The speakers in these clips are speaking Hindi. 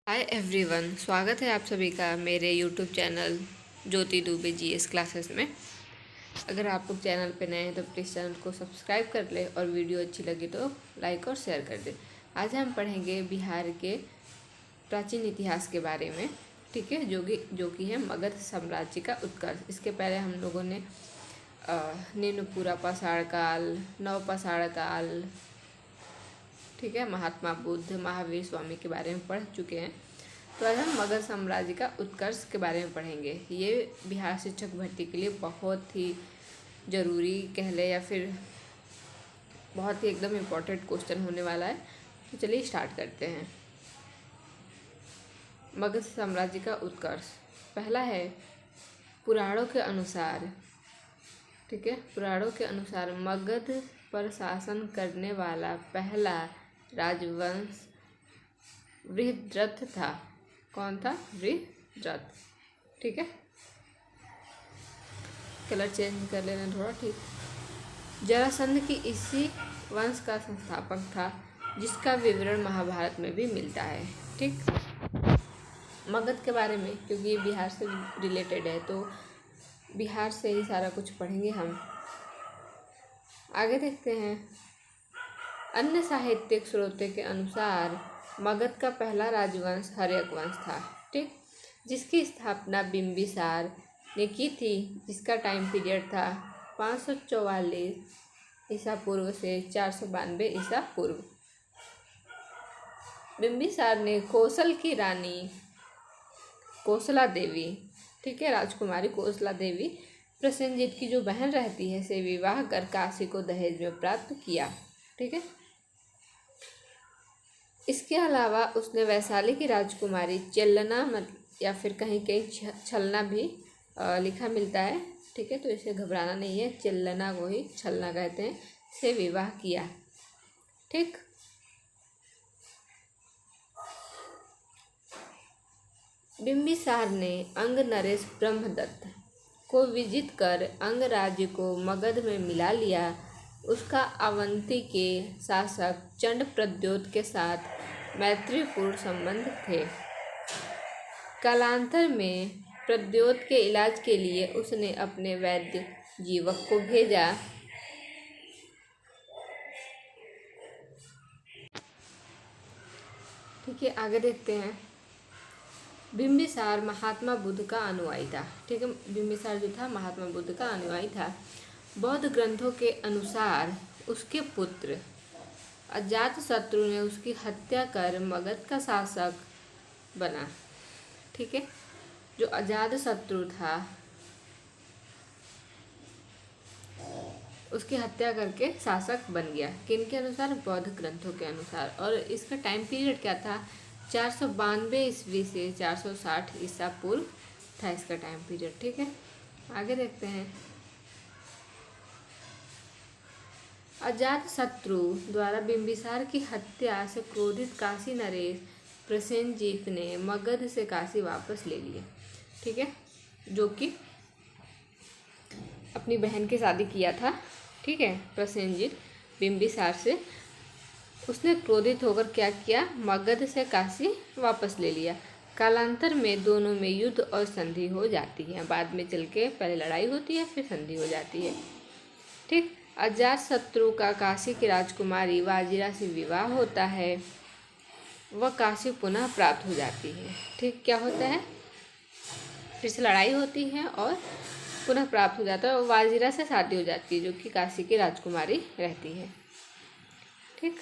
हाय एवरीवन, स्वागत है आप सभी का मेरे यूट्यूब चैनल ज्योति दुबे जीएस क्लासेस में। अगर आप लोग चैनल पे नए हैं तो प्लीज़ चैनल को सब्सक्राइब कर ले और वीडियो अच्छी लगी तो लाइक और शेयर कर दे। आज हम पढ़ेंगे बिहार के प्राचीन इतिहास के बारे में, ठीक है, जो कि है मगध साम्राज्य का उत्कर्ष। इसके पहले हम लोगों ने निम्नपुरा पाषाण काल, नव पाषाण काल, ठीक है, महात्मा बुद्ध, महावीर स्वामी के बारे में पढ़ चुके हैं। तो आज हम मगध साम्राज्य का उत्कर्ष के बारे में पढ़ेंगे। ये बिहार शिक्षक भर्ती के लिए बहुत ही ज़रूरी कह ले या फिर बहुत ही एकदम इम्पोर्टेंट क्वेश्चन होने वाला है। तो चलिए स्टार्ट करते हैं। मगध साम्राज्य का उत्कर्ष। पहला है पुराणों के अनुसार, ठीक है, पुराणों के अनुसार मगध पर शासन करने वाला पहला राजवंश वृहद्रथ था। कौन था? वृहद्रथ, ठीक है। कलर चेंज कर लेना थोड़ा, ठीक। जरासंध की इसी वंश का संस्थापक था, जिसका विवरण महाभारत में भी मिलता है, ठीक। मगध के बारे में, क्योंकि ये बिहार से रिलेटेड है तो बिहार से ही सारा कुछ पढ़ेंगे हम। आगे देखते हैं। अन्य साहित्यिक स्रोतों के अनुसार मगध का पहला राजवंश हर्यक वंश था, ठीक, जिसकी स्थापना बिंबिसार ने की थी, जिसका टाइम पीरियड था 544 ईसा पूर्व से 492 ईसा पूर्व। बिंबिसार ने कौशल की रानी कौशला देवी, ठीक है, राजकुमारी कौशला देवी प्रसेनजीत की जो बहन रहती है से विवाह कर काशी को दहेज में प्राप्त किया, ठीक है। इसके अलावा उसने वैशाली की राजकुमारी चेल्लना या फिर कहीं कहीं छलना भी लिखा मिलता है, ठीक है, तो इसे घबराना नहीं है, चेल्लना को ही छलना कहते हैं, से विवाह किया, ठीक। बिंबिसार ने अंग नरेश ब्रह्मदत्त को विजित कर अंग राज्य को मगध में मिला लिया। उसका अवंती के शासक चंड प्रद्योत के साथ मैत्रीपूर्ण संबंध थे। कालांतर में प्रद्योत के इलाज के लिए उसने अपने वैद्य जीवक को भेजा। ठीक है, आगे देखते हैं। बिंबिसार महात्मा बुद्ध का अनुयायी था, ठीक है, बिंबिसार जो था महात्मा बुद्ध का अनुयायी था। बौद्ध ग्रंथों के अनुसार उसके पुत्र अजातशत्रु ने उसकी हत्या कर मगध का शासक बना, ठीक है। जो अजातशत्रु था उसकी हत्या करके शासक बन गया। किनके अनुसार? बौद्ध ग्रंथों के अनुसार। और इसका टाइम पीरियड क्या था? 492 ईस्वी से 460 ईसा पूर्व था इसका टाइम पीरियड, ठीक है। आगे देखते हैं। अजातशत्रु द्वारा बिंबिसार की हत्या से क्रोधित काशी नरेश प्रसेनजीत ने मगध से काशी वापस ले लिए, ठीक है, जो कि अपनी बहन की शादी किया था, ठीक है। प्रसेनजीत बिंबिसार से उसने क्रोधित होकर क्या किया? मगध से काशी वापस ले लिया। कालांतर में दोनों में युद्ध और संधि हो जाती है। बाद में चल के पहले लड़ाई होती है फिर संधि हो जाती है, ठीक। अजातशत्रु का काशी की राजकुमारी वाजिरा से विवाह होता है। वह काशी पुनः प्राप्त हो जाती है, ठीक। क्या होता है? फिर से लड़ाई होती है और पुनः प्राप्त हो जाता है और वाजिरा से शादी हो जाती है, जो कि काशी की राजकुमारी रहती है, ठीक।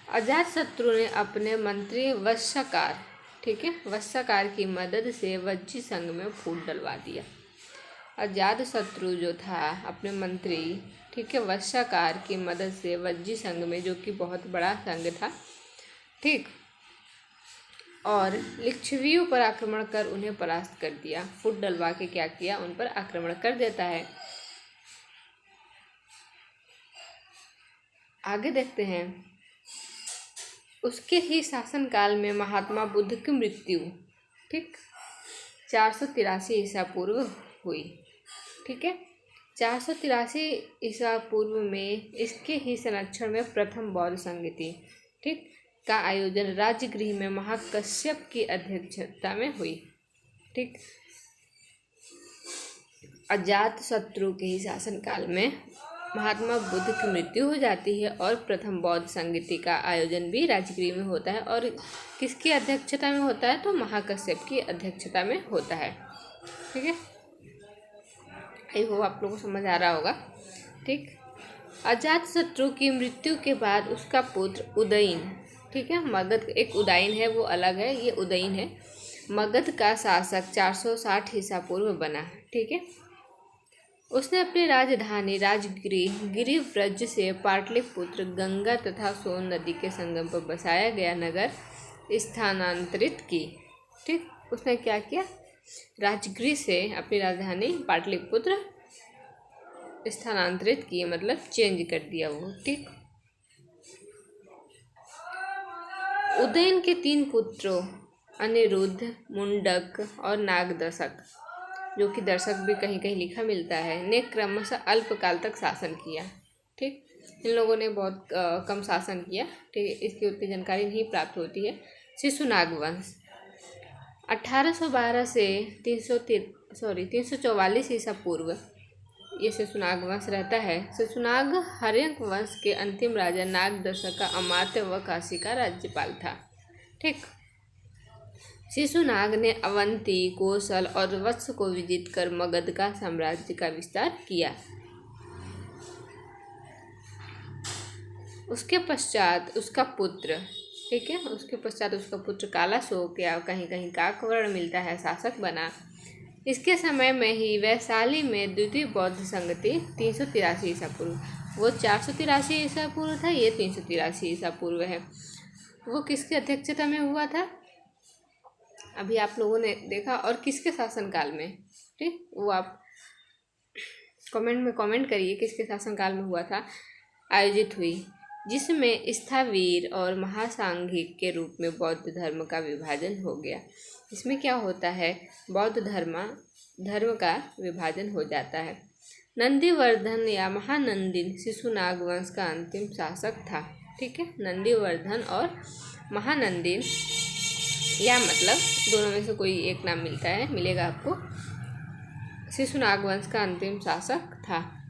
अजातशत्रु ने अपने मंत्री वत्सकार, ठीक है, वत्सकार की मदद से वज्जी संघ में फूट डलवा दिया। अजातशत्रु जो था अपने मंत्री, ठीक है, वत्सकार की मदद से वज्जी संघ में, जो कि बहुत बड़ा संघ था, ठीक, और लिच्छवियों पर आक्रमण कर उन्हें परास्त कर दिया। फूट डलवा के क्या किया? उन पर आक्रमण कर देता है। आगे देखते हैं। उसके ही शासनकाल में महात्मा बुद्ध की मृत्यु, ठीक, 483 ईसा पूर्व हुई, ठीक है। 483 ईसा पूर्व में इसके ही संरक्षण में प्रथम बौद्ध संघ थी, ठीक। का आयोजन राजगृह में महाकश्यप की अध्यक्षता में हुई। ठीक, अजात शत्रु के ही शासनकाल में महात्मा बुद्ध की मृत्यु हो जाती है और प्रथम बौद्ध संगीति का आयोजन भी राजगृह में होता है। और किसकी अध्यक्षता में होता है? तो महाकश्यप की अध्यक्षता में होता है। ठीक है, आई होप आप लोगों को समझ आ रहा होगा। ठीक, अजात शत्रु की मृत्यु के बाद उसका पुत्र उदयन, ठीक है, मगध एक उदयन है, वो अलग है, ये उदयन है, मगध का शासक 460 ईसा पूर्व बना। ठीक है, उसने अपनी राजधानी राजगृह गिरिव्रज से पाटलिपुत्र गंगा तथा सोन नदी के संगम पर बसाया गया नगर स्थानांतरित की। ठीक, उसने क्या किया? राजगृह से अपनी राजधानी पाटलिपुत्र स्थानांतरित किए, मतलब चेंज कर दिया वो। ठीक, उदयन के 3 पुत्रों अनिरुद्ध, मुंडक और नागदशक, जो कि दर्शक भी कहीं कहीं लिखा मिलता है, ने क्रमशः अल्पकाल तक शासन किया। ठीक, इन लोगों ने बहुत कम शासन किया। ठीक है, इसकी उतनी जानकारी नहीं प्राप्त होती है। शिशुनाग वंश 1812 से 344 ईसा पूर्व ये शिशुनाग वंश रहता है। शिशुनाग हर्यक वंश के अंतिम राजा नागदशक का अमात्य व काशी का राज्यपाल था। ठीक, शिशुनाग ने अवंती, कौशल और वत्स को विजित कर मगध का साम्राज्य का विस्तार किया। उसके पश्चात उसका पुत्र, ठीक है, उसके पश्चात उसका पुत्र कालाशोक या कहीं कहीं काकवर्ण मिलता है, शासक बना। इसके समय में ही वैशाली में द्वितीय बौद्ध संगति 383 ईसा पूर्व, वो 483 ईसा पूर्व था, ये 383 ईसा पूर्व है। वो किसकी अध्यक्षता में हुआ था? अभी आप लोगों ने देखा। और किसके शासनकाल में? ठीक, वो आप कमेंट में कमेंट करिए किसके शासनकाल में हुआ था, आयोजित हुई, जिसमें स्थावीर और महासांघिक के रूप में बौद्ध धर्म का विभाजन हो गया। इसमें क्या होता है? बौद्ध धर्म का विभाजन हो जाता है। नंदीवर्धन या महानंदिन शिशुनाग वंश का अंतिम शासक था। ठीक है, नंदीवर्धन और महानंदिन, या मतलब दोनों में से कोई एक नाम मिलेगा आपको, शिशुनाग वंश का अंतिम शासक था।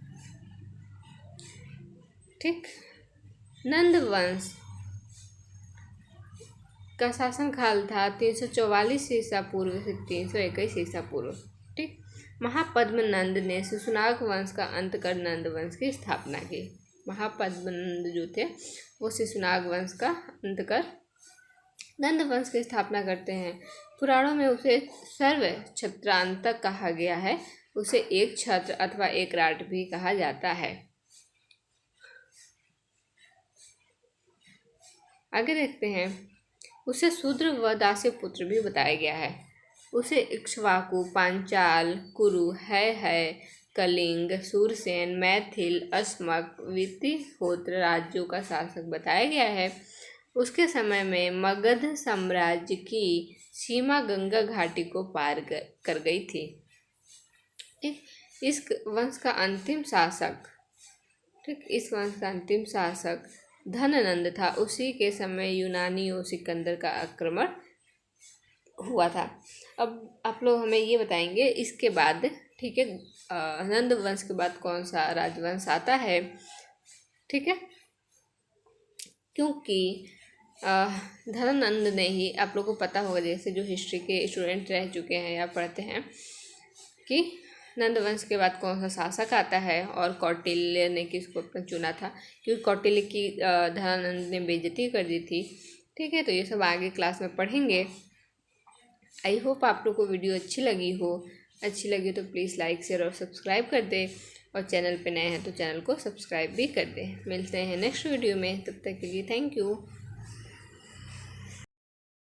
ठीक, नंद वंश का शासनकाल था 344 ईसा पूर्व से 321 ईसा पूर्व। ठीक, महापद्म नंद ने शिशुनाग वंश का अंत कर नंद वंश की स्थापना की। महापद्म नंद जो थे वो शिशुनाग वंश का अंत कर नंद वंश की स्थापना करते हैं। पुराणों में उसे सर्व छत्रांतक कहा गया है। उसे एक छत्र अथवा एक राट भी कहा जाता है। आगे देखते हैं, उसे शूद्र व दास्य पुत्र भी बताया गया है। उसे इक्ष्वाकु, पांचाल, कुरु, है, कलिंग, सूरसेन, मैथिल, अस्मक, वितिहोत्र राज्यों का शासक बताया गया है। उसके समय में मगध साम्राज्य की सीमा गंगा घाटी को पार कर गई थी। इस वंश का अंतिम शासक धननंद था। उसी के समय यूनानियों सिकंदर का आक्रमण हुआ था। अब आप लोग हमें ये बताएंगे इसके बाद, ठीक है, नंद वंश के बाद कौन सा राजवंश आता है। ठीक है, क्योंकि धननंद ने ही, आप लोगों को पता होगा, जैसे जो हिस्ट्री के स्टूडेंट रह चुके हैं या पढ़ते हैं, कि नंद वंश के बाद कौन सा शासक आता है और कौटिल्य ने किसको चुना था, क्योंकि कौटिल्य की धनानंद ने बेइज्जती कर दी थी। ठीक है, तो ये सब आगे क्लास में पढ़ेंगे। आई होप आप लोग को वीडियो अच्छी लगी हो तो प्लीज़ लाइक, शेयर और सब्सक्राइब कर दें, और चैनल पे नए हैं तो चैनल को सब्सक्राइब भी कर दें। मिलते हैं नेक्स्ट वीडियो में, तब तक के लिए थैंक यू।